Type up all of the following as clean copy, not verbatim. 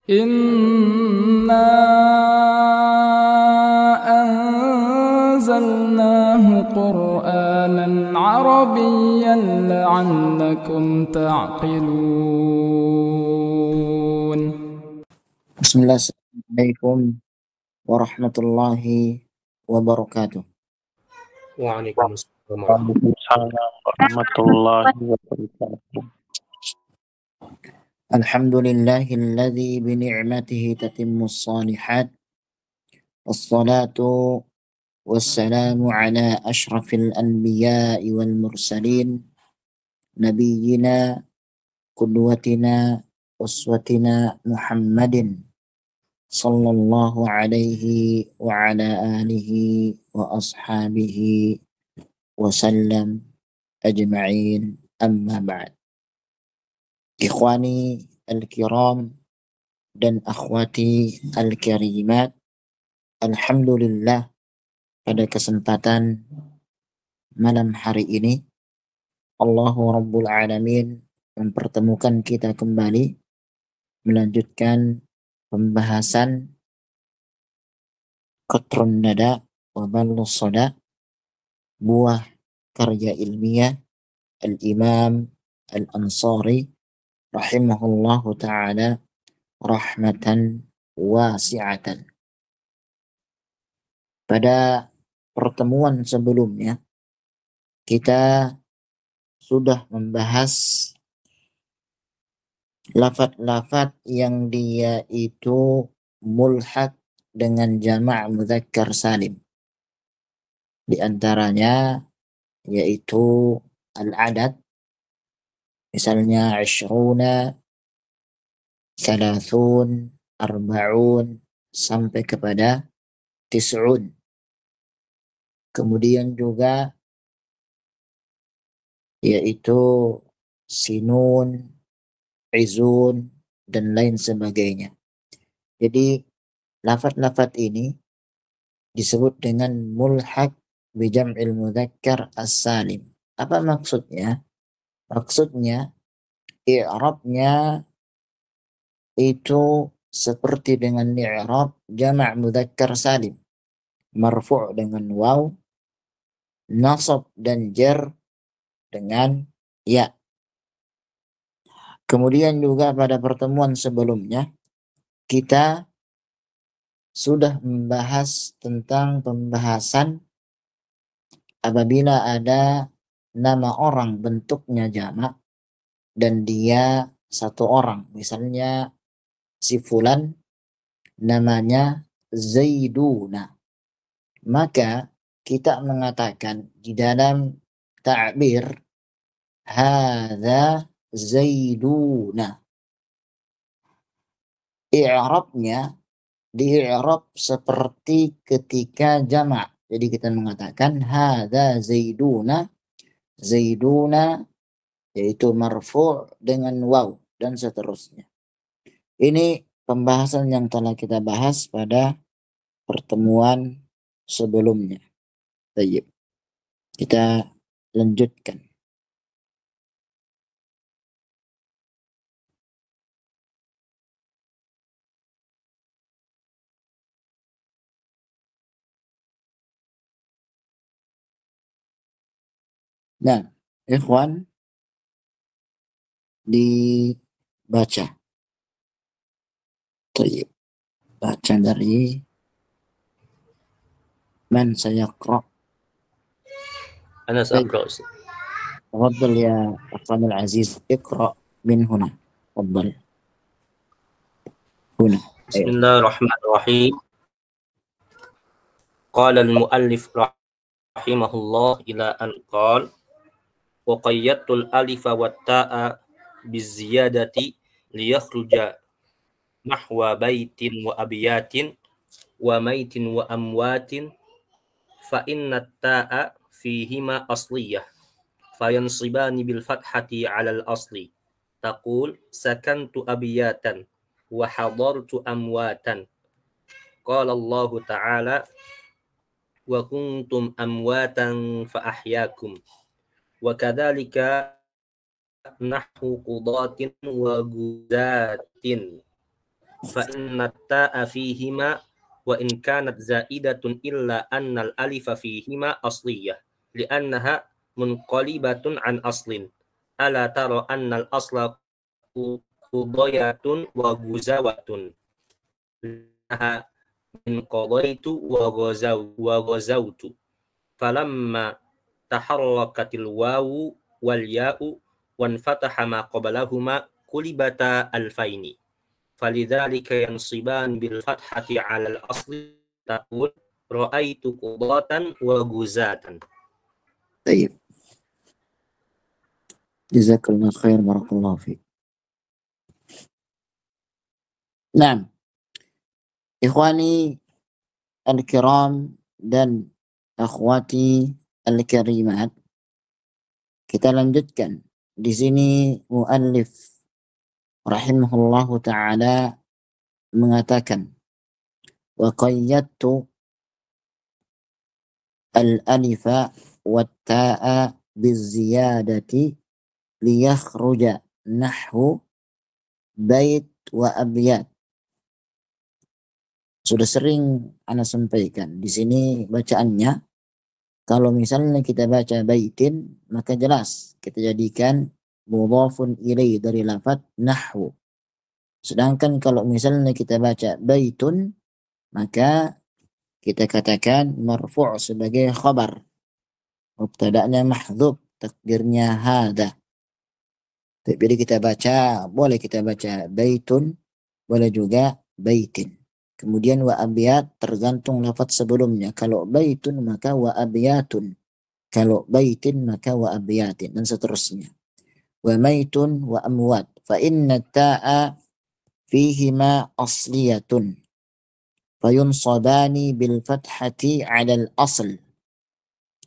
إنا أنزلناه قرآنا عربيا لعلكم تعقلون. بسم الله. السلام عليكم ورحمة الله وبركاته. Waalaikumsalam warahmatullahi wabarakatuh. الحمد لله الذي بنعمته تتم الصالحات، والصلاة والسلام على أشرف الأنبياء والمرسلين، نبينا قدوتنا أسوتنا محمد صلى الله عليه وعلى آله وأصحابه وسلم أجمعين. أما بعد. Ikhwani al-kiram dan akhwati al-karimat, alhamdulillah pada kesempatan malam hari ini Allahu Rabbul Alamin mempertemukan kita kembali melanjutkan pembahasan Qatrun Nada wa Ballus Sada, buah karya ilmiah Al-Imam Al-Ansari rahimahullahu ta'ala rahmatan wasi'atan. Pada pertemuan sebelumnya kita sudah membahas lafaz-lafaz yang dia itu mulhaq dengan jama' mudzakkar salim. Di antaranya yaitu al-adad, misalnya 20, 30, 40 sampai kepada 90. Kemudian juga yaitu sinun, izun, dan lain sebagainya. Jadi lafaz-lafaz ini disebut dengan mulhaq bijam'il mudzakkar as-salim. Apa maksudnya? Maksudnya i'rabnya itu seperti dengan i'rab jama' mudzakkar salim, marfu' dengan waw, nasab dan jar dengan ya. Kemudian juga pada pertemuan sebelumnya kita sudah membahas tentang pembahasan apabila ada nama orang bentuknya jamak dan dia satu orang, misalnya si fulan namanya Zaiduna, maka kita mengatakan di dalam ta'bir hadza Zaiduna, i'rabnya di-i'rab seperti ketika jamak. Jadi kita mengatakan hadza Zaiduna, Zaiduna yaitu marfu' dengan waw dan seterusnya. Ini pembahasan yang telah kita bahas pada pertemuan sebelumnya. Baik. Kita lanjutkan. Nah, ikhwan, dibaca. Baik. Baca dari man sayaqra. Ana sa'aqra. تفضل يا أخوان العزيز، اقرأ من هنا. تفضل هنا. Bismillahirrahmanirrahim. Qala al-muallif rahimahullah ila an qala wa qayyatul alifa wat ta'a biziyadati liyakhruja nahwa baitin wa abiyatin wa maitin wa amwatin fa inna ta'a fihima asliyah fayansibani bil fathati 'ala al-asli taqul sakantu abiyatan wa hadartu amwatan. Qala Allah Ta'ala wa kuntum amwatan fa ahyakum wa kadzalika nahwu qudatin wa gudatin fa inna ta'a fihima wa in kanat zaidatun illa anna al-alifa fihima asliyah li'annaha munqalibatun an aslin ala tara anna al-asla qudayatun wa guzawatun laha min qadaitu wa ghazawtu falamma taharrakatil wawu wal ya'u wan fataha ma qablahuma kulibata alfaini falidhalika yansiban bil fathati 'ala al asli taqul ra'aitu qudatan wa guzatan. Baik. Jazakallahu khair, barakallahu fiik. Nah, ikhwani al-kiram dan akhwati al-karimat, kita lanjutkan. Di sini muallif rahimahullahu taala mengatakan wa qayyadtu al-alifa wat ta'a biziyadati liyakhruja nahwu bait wa abyat. Sudah sering ana sampaikan di sini bacaannya. Kalau misalnya kita baca baitin, maka jelas kita jadikan mudhafun ilaih dari lafaz nahwu. Sedangkan kalau misalnya kita baca baitun, maka kita katakan marfu' sebagai khabar. Mubtada'nya mahdhuf, takdirnya hada. Jadi kita baca, boleh kita baca baitun, boleh juga baitin. Kemudian wa abyat tergantung lafaz sebelumnya. Kalau baitun maka wa abyatun. Kalau baitin maka wa abyatin, dan seterusnya. Wa maitun wa amwat. Fa inna ta'a fihima asliyatun. Fayunsabani bil fathati 'ala al-asl.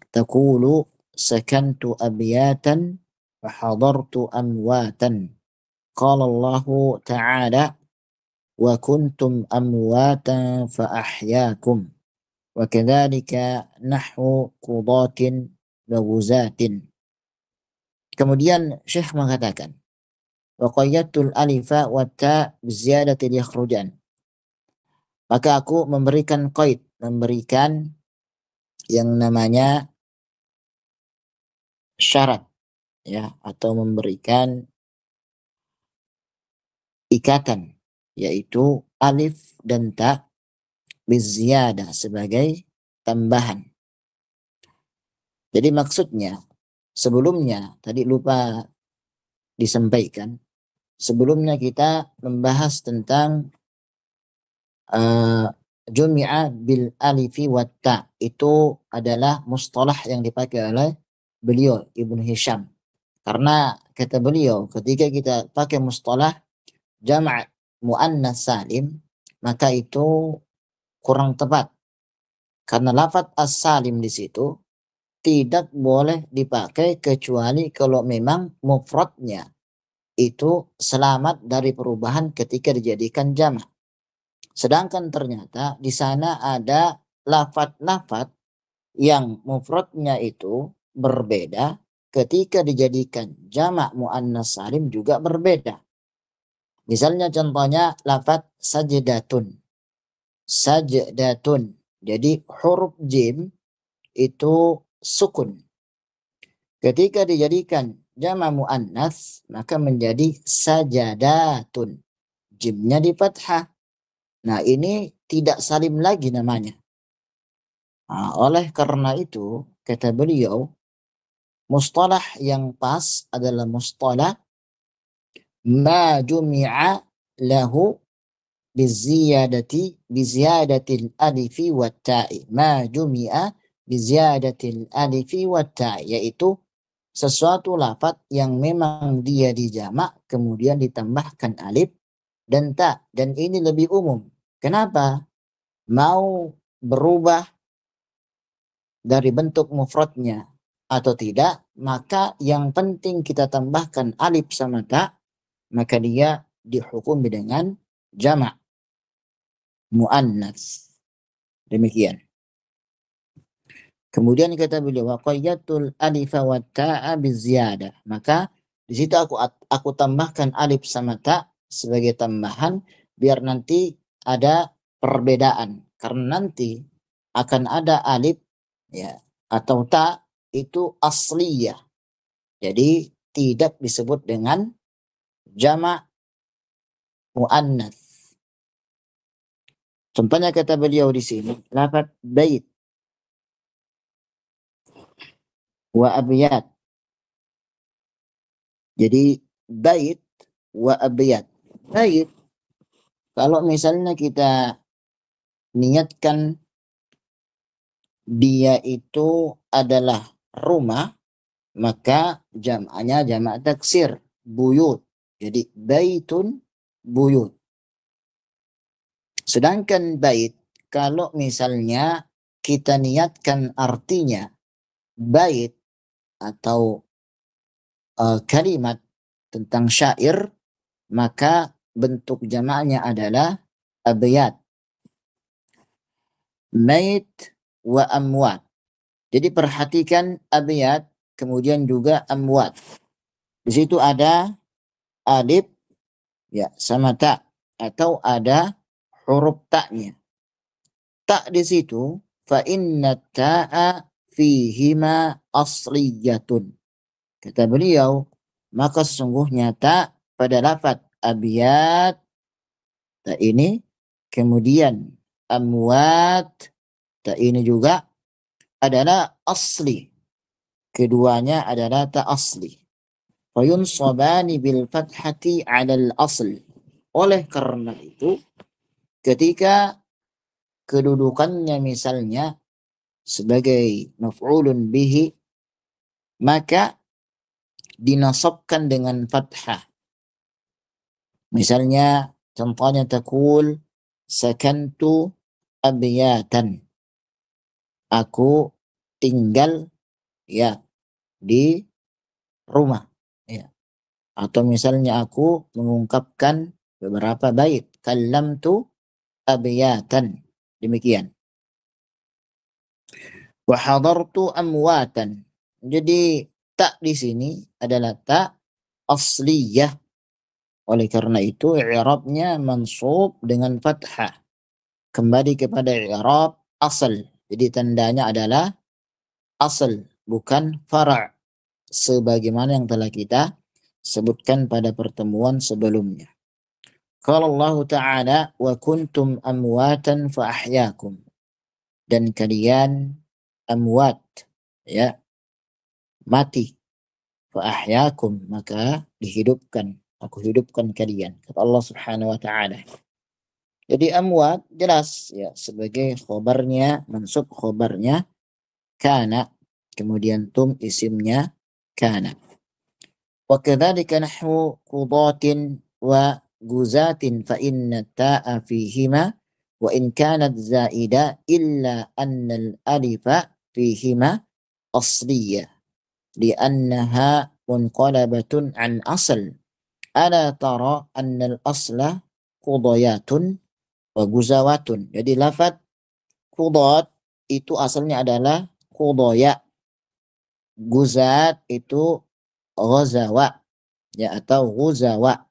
Taqulu sakantu abyatan wa hadartu amwatan. Qala Allah ta'ala wa kuntum amwatan fa ahyaakum wa kadzalika nahwu qudatin wa guzatin. Kemudian Syekh mengatakan wa qayyatul alifa wa ta biziyadati yakhrujan, maka aku memberikan qaid, memberikan yang namanya syarat, ya, atau memberikan ikatan, yaitu alif dan ta biziyadah sebagai tambahan. Jadi maksudnya sebelumnya tadi lupa disampaikan, sebelumnya kita membahas tentang jumi'a bil alifi wat ta. Itu adalah mustalah yang dipakai oleh beliau Ibnu Hisham. Karena kata beliau ketika kita pakai mustalah jama' muannas salim, maka itu kurang tepat. Karena lafaz as-salim di situ tidak boleh dipakai kecuali kalau memang mufradnya itu selamat dari perubahan ketika dijadikan jamak. Sedangkan ternyata di sana ada lafaz-lafaz yang mufradnya itu berbeda, ketika dijadikan jamak muannas salim juga berbeda. Misalnya contohnya lafaz sajdatun. Sajdatun. Jadi huruf jim itu sukun. Ketika dijadikan jamak muannas maka menjadi sajadatun. Jimnya di fathah. Nah, ini tidak salim lagi namanya. Nah, oleh karena itu kata beliau mustalah yang pas adalah mustalah ma jumi'a lahu biziyadatil alifi wat ta'i. Ma jumi'a biziyadatil alifi wat ta'i, yaitu sesuatu lafaz yang memang dia dijamak kemudian ditambahkan alif dan ta, dan ini lebih umum. Kenapa? Mau berubah dari bentuk mufradnya atau tidak, maka yang penting kita tambahkan alif sama ta, maka dia dihukumi dengan jamak muannas. Demikian. Kemudian kata beliau wa qayyatul alifa wa ta'a biziyadah, maka di situ aku tambahkan alif sama ta sebagai tambahan biar nanti ada perbedaan, karena nanti akan ada alif ya atau ta itu asliyah. Jadi tidak disebut dengan jamak muannats. Contohnya kata beliau di sini, lafaz bait wa abyat. Jadi bait wa abyat. Bait kalau misalnya kita niatkan dia itu adalah rumah, maka jam'anya jamak taksir, buyut. Jadi baitun buyut. Sedangkan bait kalau misalnya kita niatkan artinya bait atau kalimat tentang syair, maka bentuk jamaknya adalah abyat. Mait wa amwat. Jadi perhatikan abyat, kemudian juga amwat. Di situ ada alif ya sama ta, atau ada huruf ta-nya. Ta di situ fa inna ta'a fihima asliyatun. Kata beliau, maka sesungguhnya ta pada lafaz abyat, ta ini, kemudian amwat, ta ini juga adalah asli. Keduanya adalah ta asli. Fayunsabani bil fathati 'alal asl. Oleh karena itu, ketika kedudukannya misalnya sebagai maf'ulun bihi, maka dinasabkan dengan fathah. Misalnya contohnya taqul sakantu abyatan. Aku tinggal ya di rumah ya. Atau misalnya aku mengungkapkan beberapa bait, kallamtu abyatan. Demikian. Wa hadartu amwatan. Jadi tak di sini adalah tak asliyah. Oleh karena itu i'rabnya mansub dengan fathah. Kembali kepada i'rab asal. Jadi tandanya adalah asal, bukan fara', sebagaimana yang telah kita sebutkan pada pertemuan sebelumnya. Qala Allah Ta'ala wa kuntum amwatan fa ahyaakum. Dan kalian amwat ya, mati, fa ahyaakum, maka dihidupkan, aku hidupkan kalian, kata Allah Subhanahu wa taala. Jadi amwat jelas ya sebagai khobarnya, mansub khobarnya kana, kemudian tum isimnya kana. Wa kadzalika nahwu qudatin wa guzatin fa inna ta'a fihima wa in kanat zaida illa anna al-alifa fihima asliyah li'annaha munqalabatun an asl. Ala tara anna al-asla qudayatun wa guzawatun. Jadi lafaz qudat itu asalnya adalah qudaya. Guzat itu ghazawa ya atau ghuzawa.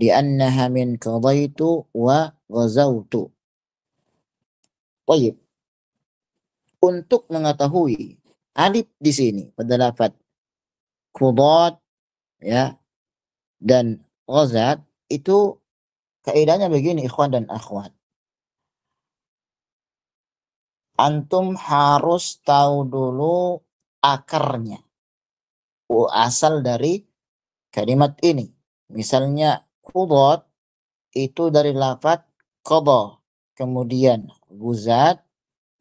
Li'annaha min qadaitu wa ghazawtu. Baik. Untuk mengetahui alif di sini pada lafaz qudat ya dan ghazat, itu kaidahnya begini ikhwan dan akhwat. Antum harus tahu dulu akarnya, asal dari kalimat ini. Misalnya qudat itu dari lafaz qada, kemudian guzat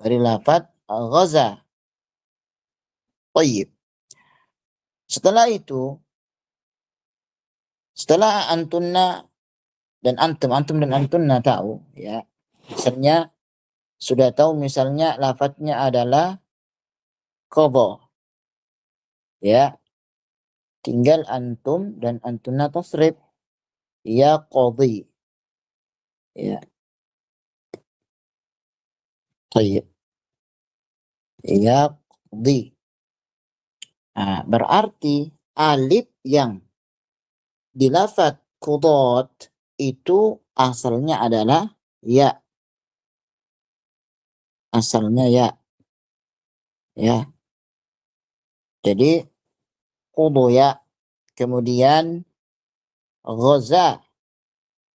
dari lafaz ghaza. Baik. Setelah itu, setelah antunna dan antum dan antunna tahu ya, misalnya sudah tahu misalnya lafadznya adalah qadha ya, tinggal antum dan antunna tasrif ya qadhi ya. Baik. Ya qadhi. Nah, berarti alif yang di lafadz qudat itu asalnya adalah ya. Asalnya ya. Ya. Jadi qudoya, kemudian ghaza,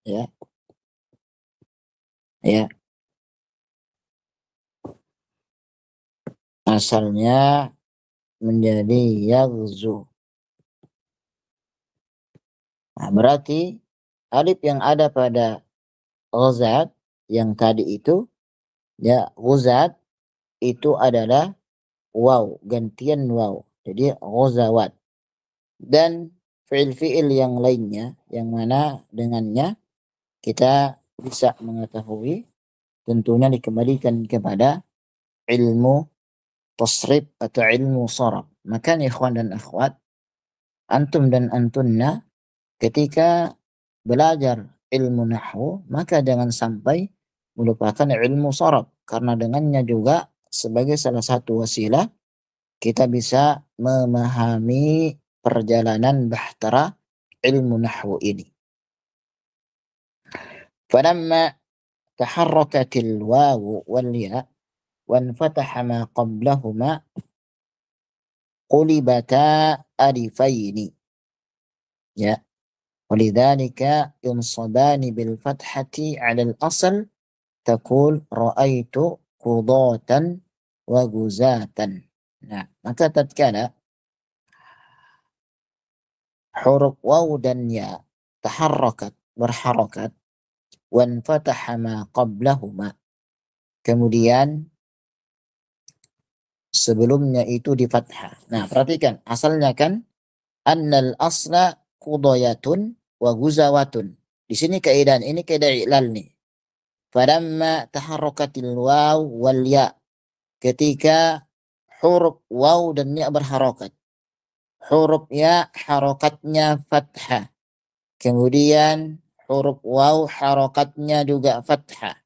ya. Ya. Asalnya menjadi yaghzu. Nah, berarti alif yang ada pada ghazat yang tadi itu, ya, ghuzat itu adalah waw, gantian waw. Jadi ghazawat. Dan fiil-fiil yang lainnya yang mana dengannya kita bisa mengetahui, tentunya dikembalikan kepada ilmu tasrif atau ilmu sharaf. Maka ikhwan dan akhwat, antum dan antunna ketika belajar ilmu nahwu, maka jangan sampai melupakan ilmu sharaf, karena dengannya juga sebagai salah satu wasilah kita bisa memahami perjalanan bahtera ilmu nahwu ini. Falamma taharrakatil wawu wal ya wanfataha ma qablahuma qulibata alifaini, ya, walidhalika yunsabani bil fathati 'ala al asl taqul ra'aitu qudatan wa guzatan. Nah, maka tatkala huruf waw dan ya taharrakat, berharakat, wan fataha ma qablahuma, kemudian sebelumnya itu di fathah. Nah, perhatikan asalnya kan annal asla qudayatun wa guzawatun. Di sini kaidah ini kaidah ilal nih. Falamma taharrakatil waw wal ya, ketika huruf waw dan ya berharakat. Huruf ya harakatnya fathah. Kemudian huruf waw harakatnya juga fathah.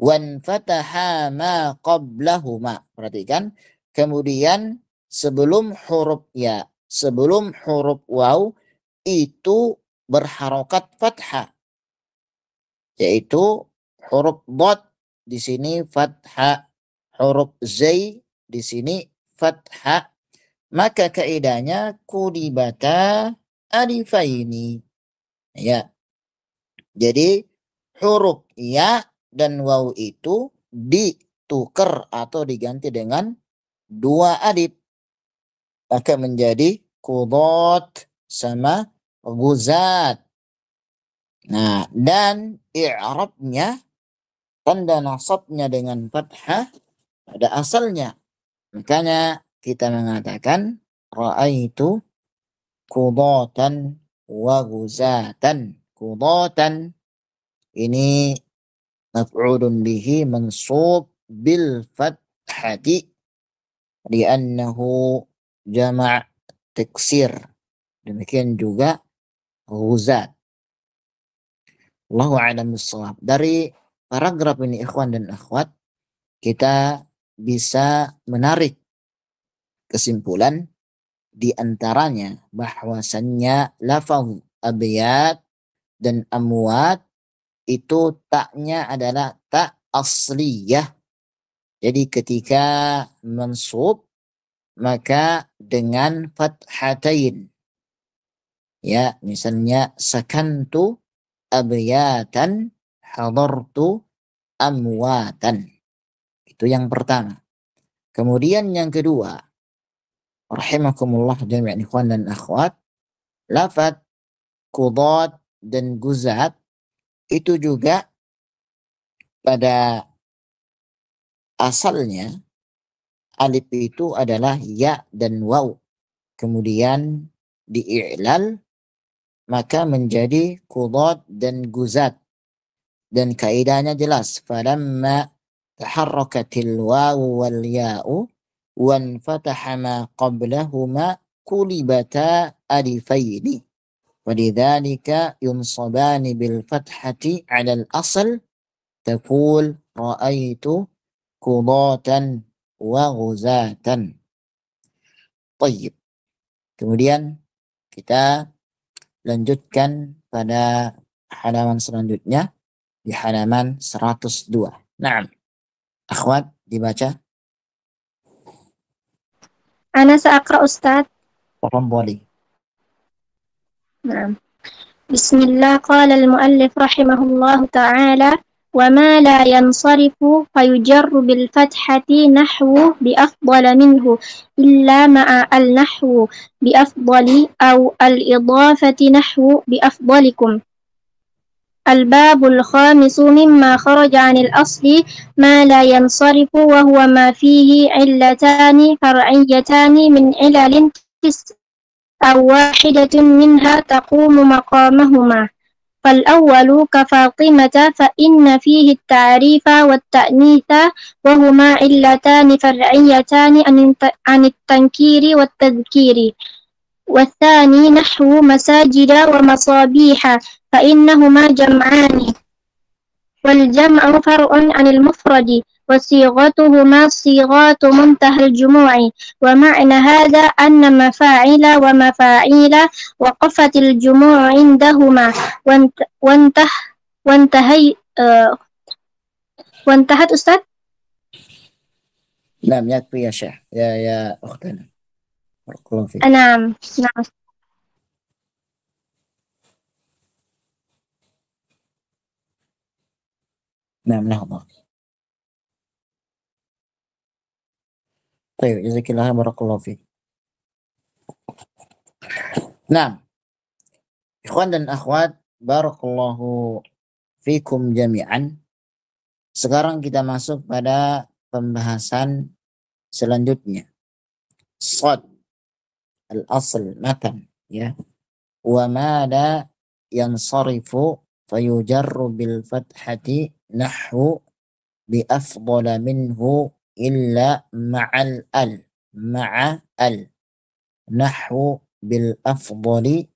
Wan fataha ma qablahuma. Perhatikan. Kemudian sebelum huruf ya, sebelum huruf waw itu berharokat fathah. Yaitu huruf dot di sini fathah, huruf zai di sini fathah. Maka kaidahnya kulibata alifaini. Ya. Jadi huruf ya dan waw itu ditukar atau diganti dengan dua alif. Maka menjadi qudat sama guzat. Nah, dan i'rabnya, tanda nasabnya dengan fathah pada asalnya. Makanya kita mengatakan ra'aitu qudatan wa guzatan. Qudatan ini maf'ulun bihi mansub bil fathati li'annahu jama' taksir. Demikian juga ghuzat. Allahu a'lam bissawab. Dari paragraf ini ikhwan dan akhwat, kita bisa menarik kesimpulan di antaranya bahwasannya lafaz abyat dan amwat itu taknya adalah tak asliyah. Jadi ketika mansub maka dengan fathatain. Ya, misalnya sakantu abyatan hadartu amwatan. Itu yang pertama. Kemudian yang kedua, rahimakumullah jami'an ikhwan dan akhwat, lafaz qudat dan guzat itu juga pada asalnya alif itu adalah ya dan waw. Kemudian di'ilal maka menjadi qudat dan guzat. Dan kaidahnya jelas. Falamma taharrakatil waw wal ya'u wan fataha ma qablahuma kulibata alifaini. Walidhalika yunsabani bil fathati 'ala al-asl taqul ra'aitu qudatan wa ghuzatan. Tayyib. Kemudian kita lanjutkan pada halaman selanjutnya. di halaman 102. Naam. Akhwat, dibaca. Ana sa'aqra Ustaz. Tafadhali. نعم. بسم الله. قال المؤلف رحمه الله تعالى: وما لا ينصرف فيجر بالفتحة نحو بأفضل منه إلا مع النحو بأفضل أو الإضافة نحو بأفضلكم. الباب الخامس مما خرج عن الأصل ما لا ينصرف وهو ما فيه علتان فرعيتان من علل أو واحدة منها تقوم مقامهما. فالأول كفاطمة فإن فيه التعريف والتأنيث وهما علتان فرعيتان عن التنكير والتذكير. والثاني نحو مساجد ومصابيح فإنهما جمعان والجمع فرع عن المفرد وصيغتهما صيغات منتهى الجموع. ومعنى هذا أن مفاعل ومفاعيل وقفت الجموع عندهما وانتهت أستاذ. نعم يكفي يا شيخ يا أختنا. بارك الله فيك. نعم نعم. نعم لحظة. طيب جزاك الله بارك الله فيك. Nah, ikhwan dan akhwat, barakallahu fikum jami'an. Sekarang kita masuk pada pembahasan selanjutnya. Shad, al-asl, matan, ya. Wa mada yansarifu fayujarru bil fathati nahwu bi afdala minhu illa ma'al al, ma'a al, nahwu bil afdali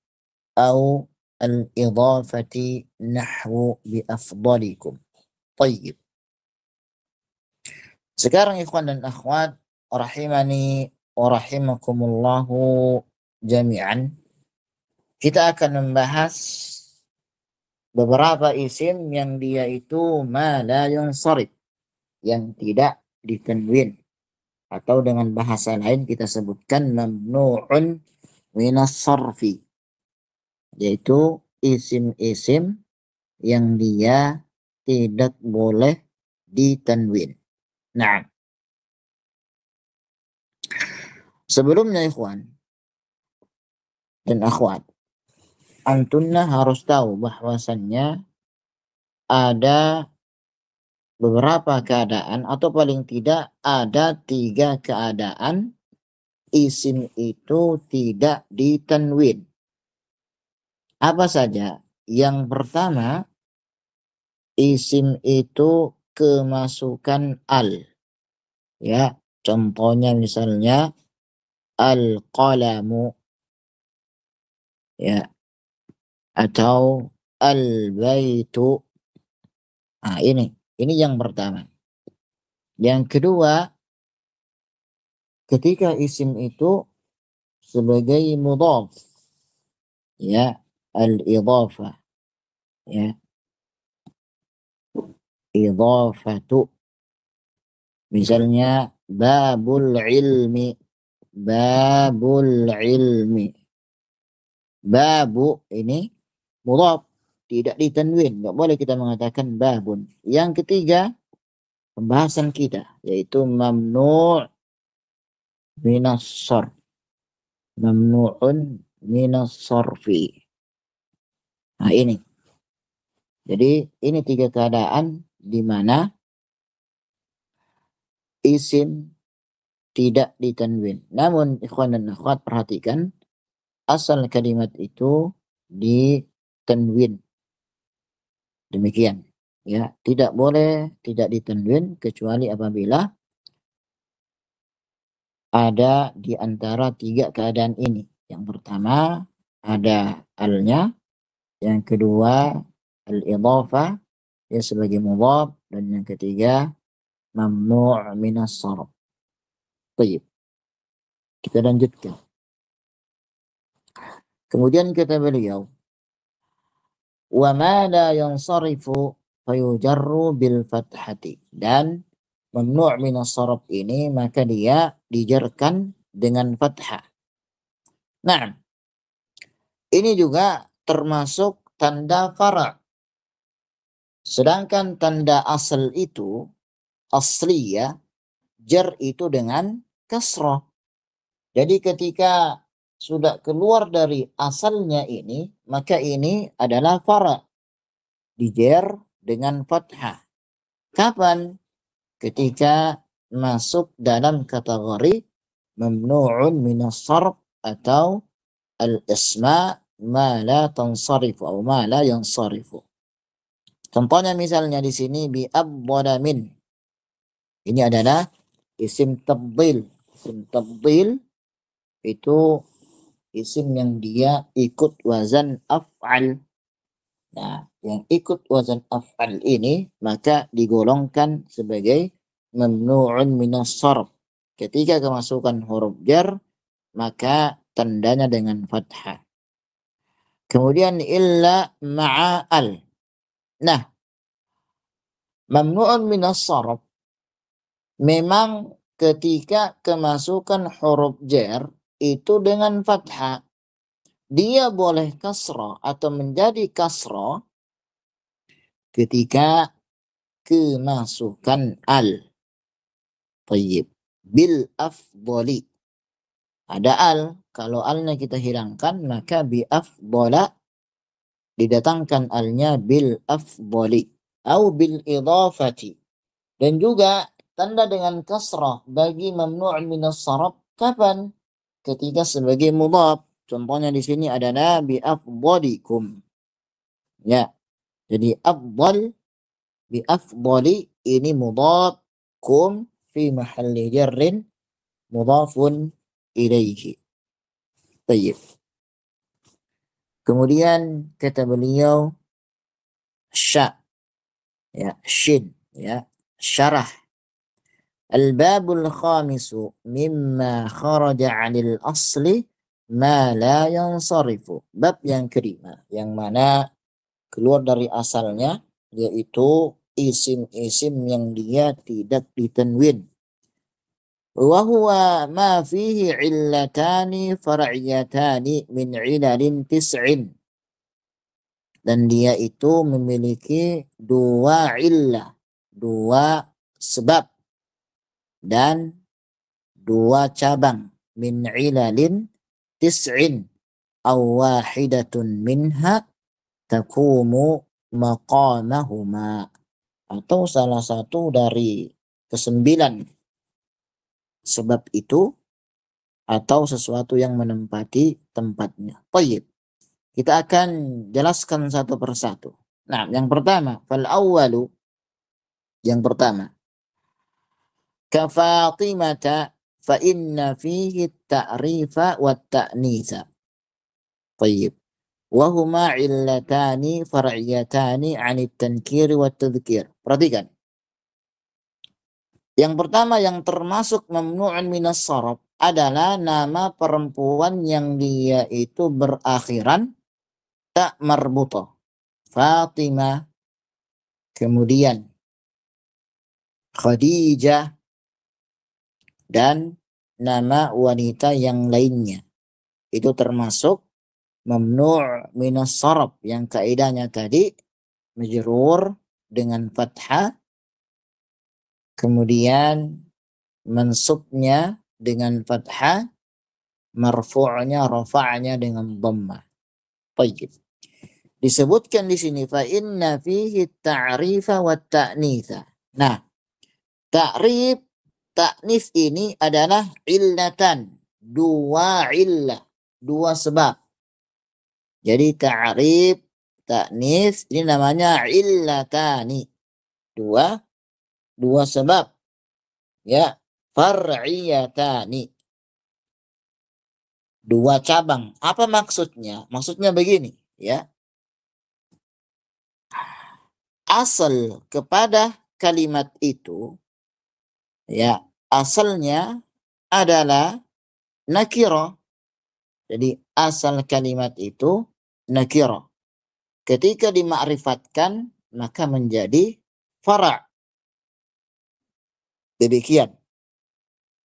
أو الإضافة نحو بأفضلكم. طيب. Sekarang ikhwan dan akhwat rahimani wa rahimakumullahu jami'an, kita akan membahas beberapa isim yang dia itu ma la yunsarif, yang tidak ditanwin, atau dengan bahasa lain kita sebutkan mamnu'un minas sarfi, yaitu isim-isim yang dia tidak boleh ditanwin. Nah, sebelumnya ikhwan dan akhwat, antunna harus tahu bahwasannya ada beberapa keadaan, atau paling tidak ada 3 keadaan isim itu tidak ditanwin. Apa saja? Yang pertama, isim itu kemasukan al. Ya, contohnya misalnya al-qalamu, ya, atau al-baitu. Nah, ini yang pertama. Yang kedua, ketika isim itu sebagai mudhaf, ya, al-idhafah, ya, idhafatu, misalnya babul ilmi, babul ilmi. Babu ini mudhaf, tidak ditanwin, nggak boleh kita mengatakan babun. Yang ketiga, pembahasan kita, yaitu mamnu' minas sarf, mamnu'un minas sarfi. Nah, ini. Jadi ini 3 keadaan di mana isim tidak ditanwin. Namun ikhwan dan akhwat perhatikan, asal kalimat itu ditanwin. Demikian, ya, tidak boleh tidak ditanwin kecuali apabila ada di antara 3 keadaan ini. Yang pertama ada alnya, yang kedua al-idhafah, ya, sebagai mudhaf, dan yang ketiga mamnu' minas sarf. Baik. Kita lanjutkan. Kemudian kata beliau, wa ma la yansarifu fayujarru bil fathati. Dan mamnu' minas sarf ini maka dia dijarkan dengan fathah. Nah, ini juga termasuk tanda fara'. Sedangkan tanda asal itu asliyah, jar itu dengan kasrah. Jadi ketika sudah keluar dari asalnya ini, maka ini adalah fara', dijar dengan fathah. Kapan? Ketika masuk dalam kategori mamnu'un minas sarf atau al-isma ma la tansarifu atau ma la yansarifu. Contohnya misalnya di sini bi abdala min. Ini adalah isim tabdil. Isim tabdil itu isim yang dia ikut wazan af'al. Nah, yang ikut wazan af'al ini maka digolongkan sebagai mamnu'un minas sarf. Ketika kemasukan huruf jar maka tandanya dengan fathah. Kemudian illa ma'al. Nah, mamnu'un minas sarf memang ketika kemasukan huruf jar itu dengan fathah. Dia boleh kasrah atau menjadi kasrah ketika kemasukan al. Tayyib. Bil afdoli. Ada al. Kalau alnya kita hilangkan maka bi afdola didatangkan alnya bil afdoli. Au bil idhafati. Dan juga tanda dengan kasrah bagi mamnu' minas sarf kapan? Ketika sebagai mudhaf. Contohnya di sini adalah bi afdalikum. Ya. Jadi afdal bi afdali ini mudhaf, kum fi mahalli jarrin mudhafun ilaihi. Baik. Kemudian kata beliau sya, ya, shin, ya, syarah. Al-babul khamisu mimma kharaja 'anil asli ma la yansarifu. Bab yang kelima yang mana keluar dari asalnya yaitu isim-isim yang dia tidak ditanwin. Wa huwa ma fihi illatani far'iyatani min ilalin tis'in. Dan dia itu memiliki dua illah, dua sebab dan dua cabang min ilalin tis'in aw wahidatun minha takumu maqamahuma, atau salah satu dari kesembilan sebab itu atau sesuatu yang menempati tempatnya. Baik. Kita akan jelaskan satu persatu. Nah, yang pertama, fal awwalu, yang pertama, ka Fatimata fa inna fihi ta'rifa wa ta'nitha. Baik. Wa huma illatani far'iyatani 'anit tankir wa tadhkir. Perhatikan. Yang pertama yang termasuk mamnu'un minas sarf adalah nama perempuan yang dia itu berakhiran tak marbutah. Fatimah, kemudian Khadijah, dan nama wanita yang lainnya. Itu termasuk mamnu' minas sarf yang kaidahnya tadi majrur dengan fathah, kemudian mansubnya dengan fathah, marfu'nya rafa'nya dengan dhammah. Baik. Disebutkan di sini fa inna fihi ta'rifa wa ta'nitha. Nah, ta'rif, ta'nits ini adalah illatan, dua illah, dua sebab. Jadi ta'rif, ta'nits ini namanya illatani, dua sebab. Ya, far'iyatani, dua cabang. Apa maksudnya? Maksudnya begini, ya. Asal kepada kalimat itu, ya, asalnya adalah nakirah. Jadi asal kalimat itu nakirah. Ketika dima'rifatkan maka menjadi fara'. Demikian.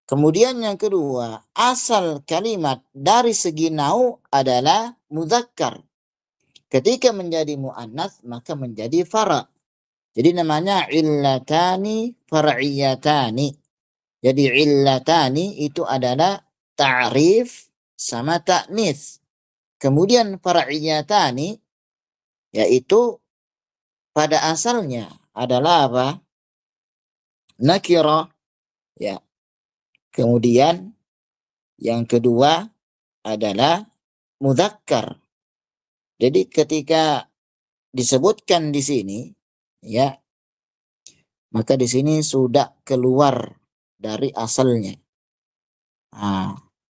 Kemudian yang kedua, asal kalimat dari segi nau adalah mudzakkar. Ketika menjadi muannats maka menjadi fara'. Jadi namanya illatani far'iyatani. Jadi illatani itu adalah ta'rif sama ta'nis. Kemudian far'iyatani yaitu pada asalnya adalah apa? Nakira. Ya. Kemudian yang kedua adalah mudzakkar. Jadi ketika disebutkan di sini, ya, maka di sini sudah keluar dari asalnya.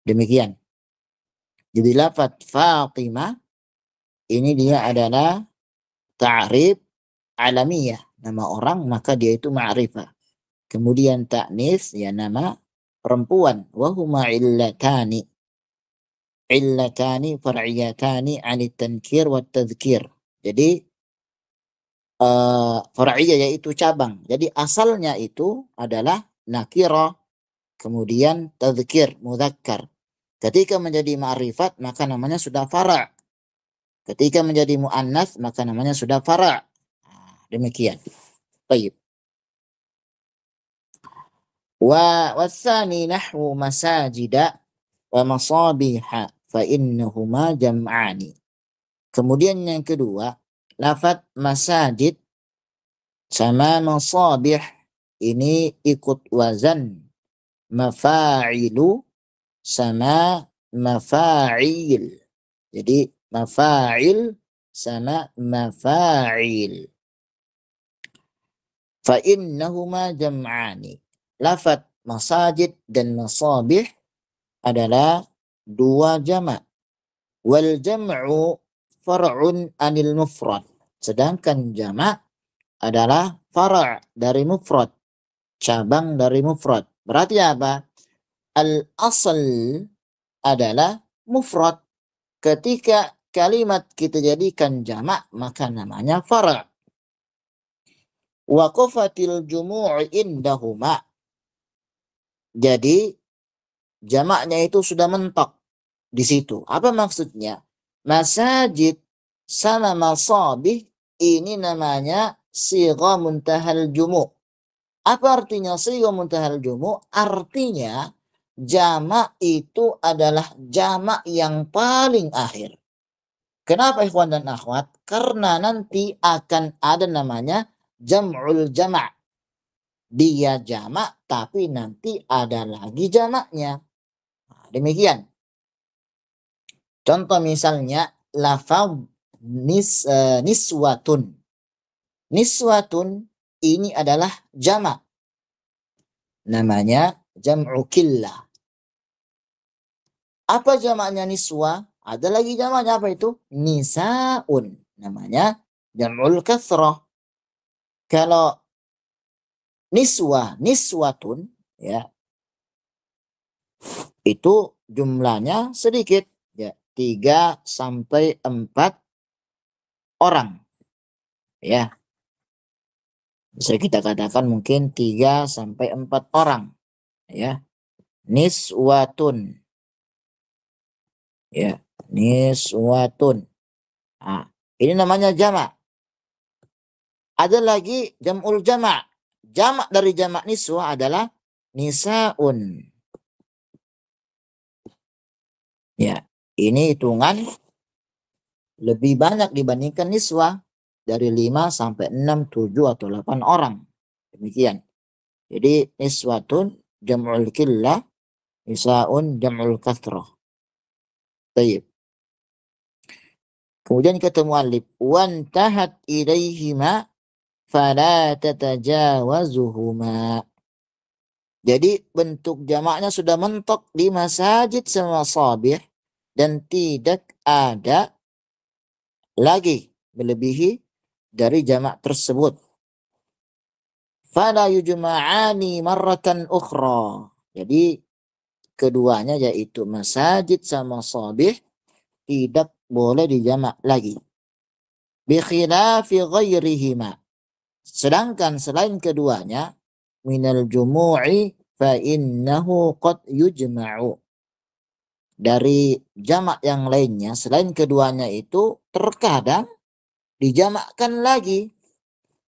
Demikian. Jadi lafaz Fatimah ini dia adalah ta'rif alamiyah, nama orang, maka dia itu ma'rifah. Kemudian ta'nis, ya nama perempuan, wahuma illatani. Illatani far'iyatani 'anit tankir wa tadhkir. Jadi far'iyah yaitu cabang. Jadi asalnya itu adalah nakira, kemudian tadhkir, mudzakkar. Ketika menjadi ma'rifat maka namanya sudah fara'. Ketika menjadi muannats maka namanya sudah fara'. Demikian. Baik. Wasani nahwu masajida wa masabiha fa innahuma jam'ani. Kemudian yang kedua, lafaz masajid sama masabih ini ikut wazan mafa'ilu sama mafa'il. Jadi mafa'il sama mafa'il. Fa innahuma jam'ani. Lafaz masajid dan masabih adalah dua jamak. Wal jam'u far'un anil mufrad. Sedangkan jamak adalah fara' dari mufrad, cabang dari mufrad. Berarti apa? Al-asal adalah mufrad. Ketika kalimat kita jadikan jamak maka namanya fara'. Waqafatil jumu'u indahuma. Jadi jamaknya itu sudah mentok di situ. Apa maksudnya? Masajid sama masabih ini namanya sigha muntahal jumu'. Apa artinya sigha muntahal jumu'? Artinya jamak itu adalah jamak yang paling akhir. Kenapa ikhwan dan akhwat? Karena nanti akan ada namanya jam'ul jama'. Dia jamak tapi nanti ada lagi jamaknya. Demikian. Contoh misalnya lafaz niswatun. Niswatun ini adalah jamak. Namanya jam'u killah. Apa jamaknya niswa? Ada lagi jamaknya, apa itu? Nisaun. Namanya jam'ul kathrah. Kalau niswatun ya itu jumlahnya sedikit ya, 3 sampai 4 orang ya. Bisa kita katakan mungkin 3 sampai 4 orang ya. Niswatun ya, niswatun. Ini namanya jamak. Ada lagi jam'ul jamak. Jamak dari jamak niswa adalah nisaun. Ya, ini hitungan lebih banyak dibandingkan niswa. Dari 5 sampai 6, 7 atau 8 orang. Demikian. Jadi niswatun jam'ul killah, nisaun jam'ul kathrah. Baik. Kemudian kata muallif, wantahat ilaihima fala tatajawazuhuma. Jadi bentuk jamaknya sudah mentok di masajid sama masabih dan tidak ada lagi melebihi dari jamak tersebut. Fala yujma'ani marratan ukhra. Jadi keduanya yaitu masajid sama masabih tidak boleh dijamak lagi. Bi khilafi ghairihima. Sedangkan selain keduanya, minal jumu'i fa innahu qad yujma'u. Dari jamak yang lainnya, selain keduanya itu terkadang dijamakkan lagi.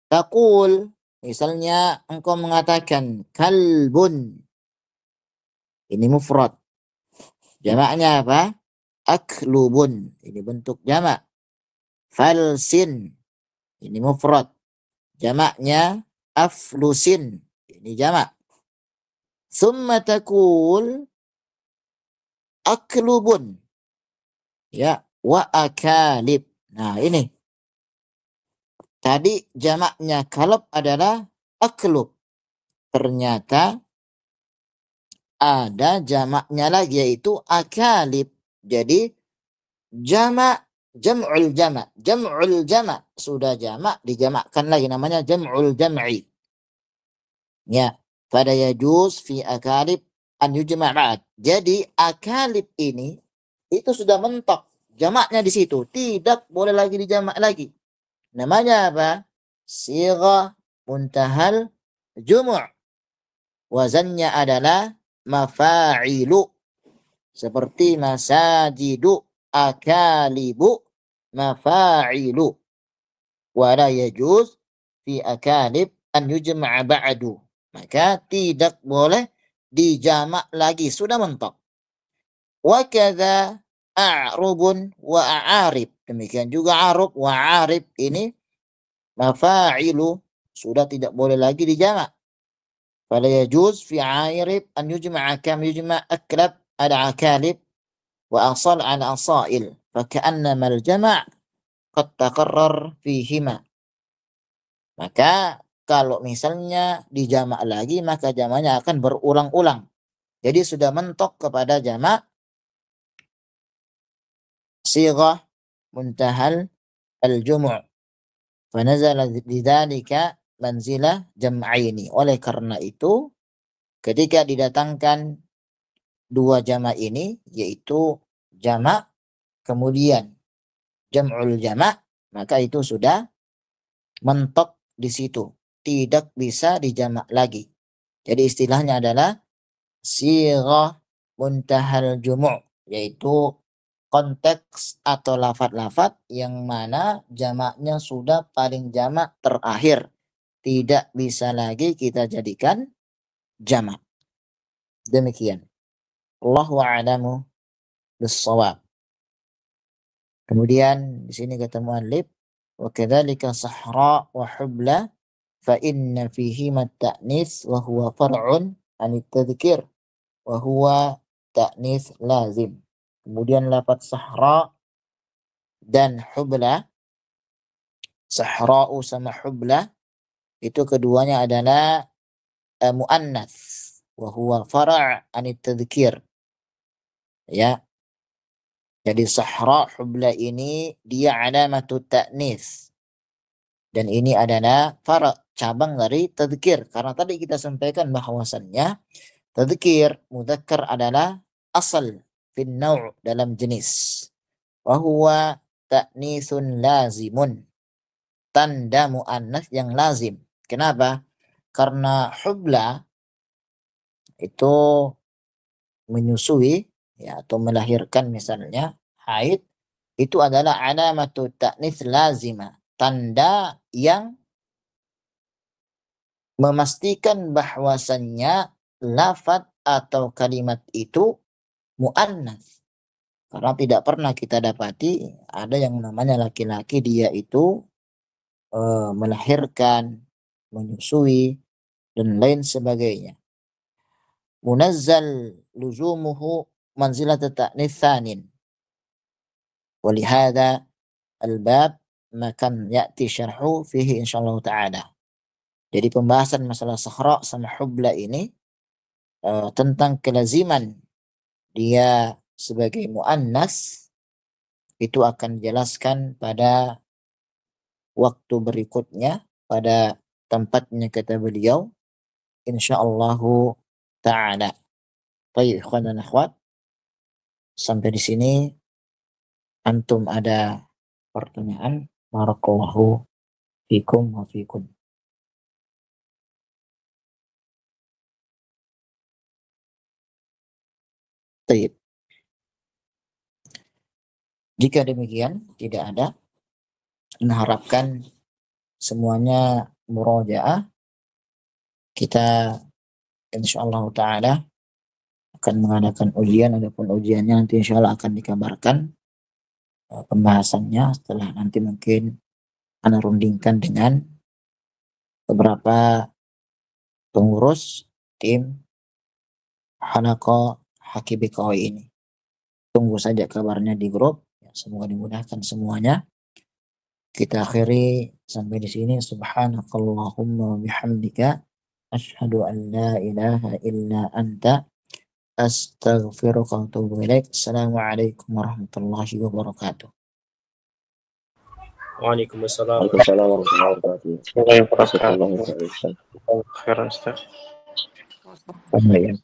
Taqul, misalnya engkau mengatakan kalbun. Ini mufrad. Jamaknya apa? Aklubun. Ini bentuk jamak. Falsin. Ini mufrad. Jamaknya aflusin. Ini jamak. Summa taqul aklubun. Ya, wa akalib. Nah, ini. Tadi jamaknya kalab adalah aklub. Ternyata ada jamaknya lagi yaitu akalib. Jadi jam'ul jamak sudah jamak dijamakkan lagi namanya jam'ul jam'i. Ya, pada yajuz fi akalib an yujma' ba'd. Jadi akalib ini itu sudah mentok jamaknya di situ, tidak boleh lagi dijamak lagi. Namanya apa? Sighah muntahal jumu'. Wazannya adalah mafa'ilu. Seperti masajidu, akalibu, mafa'ilu. Wala yajuz fi akalib an yujma'a ba'du. Maka tidak boleh dijamak lagi, sudah mentok. Wa kadza a'rubun wa a'arib. Demikian juga arub wa a'arib ini mafa'ilu sudah tidak boleh lagi dijamak. Fala yajuz fi 'airib an yujma'a kam yujma' aklab ada akalib wa asal ala asail. Faka'annama al-jama' qad taqarrar fihima. Maka kalau misalnya dijamak lagi maka jamaknya akan berulang-ulang. Jadi sudah mentok kepada jamak sighah muntahal al-jumu'. Fanazala lidzalika manzilah jam'aini. Oleh karena itu ketika didatangkan dua jamak ini yaitu jamak kemudian jam'ul jamak, maka itu sudah mentok di situ, tidak bisa dijamak lagi. Jadi istilahnya adalah sighah muntahal jumu', yaitu konteks atau lafadz-lafadz yang mana jamaknya sudah paling jamak terakhir, tidak bisa lagi kita jadikan jamak. Demikian. Allahu a'lamu bis-shawab. Kemudian di sini kata muallif wa kadzalika sahra wa hubla fa inna fihi at-ta'nis wa huwa far'un 'an at-tadhkir wa huwa ta'nis lazim. Kemudian lafaz sahra dan hubla, sahra'u sama hubla itu keduanya adalah muannats wa huwa far' 'an at-tadhkir. Ya. Jadi sahra hubla ini dia alamatut ta'nis. Dan ini adalah far' cabang dari tadhkir. Karena tadi kita sampaikan bahwasannya tadhkir mudzakkar adalah asal fin naw' dalam jenis. Wa huwa ta'nisun lazimun. Tanda muannats yang lazim. Kenapa? Karena hubla itu menyusui ya atau melahirkan misalnya haid itu adalah alamatu ta'nis lazimah, tanda yang memastikan bahwasannya lafaz atau kalimat itu muannats. Karena tidak pernah kita dapati ada yang namanya laki-laki dia itu melahirkan, menyusui dan lain sebagainya. Munazzal luzumuhu manzilat ta'nis tsanin. Walihada al-bab makan ya'ti syarhu fihi insyaallah ta'ala. Jadi pembahasan masalah sahra sama hubla ini tentang kelaziman dia sebagai muannas itu akan dijelaskan pada waktu berikutnya pada tempatnya kata beliau insyaallah ta'ala. Baik, ikhwan dan akhwat, sampai di sini antum ada pertanyaan? Barakallahu fikum wa fikum. Baik. Jika demikian tidak ada, mengharapkan semuanya murajaah, kita insyaallah taala akan mengadakan ujian. Adapun ujiannya nanti insyaallah akan dikabarkan pembahasannya setelah nanti mungkin Ana rundingkan dengan beberapa pengurus tim Hanako Hakibikawi ini. Tunggu saja kabarnya di grup. Ya, semoga dimudahkan semuanya. Kita akhiri sampai di sini. Subhanakallahumma wa bihamdika asyhadu an la ilaha illa anta astaghfiruka wa atubu ilaik. Assalamualaikum warahmatullahi wabarakatuh. Waalaikumsalam. Waalaikumsalam warahmatullahi wabarakatuh. Waalaikumsalam. Jazakallahu khairan. Khairan, Ustaz. Amin.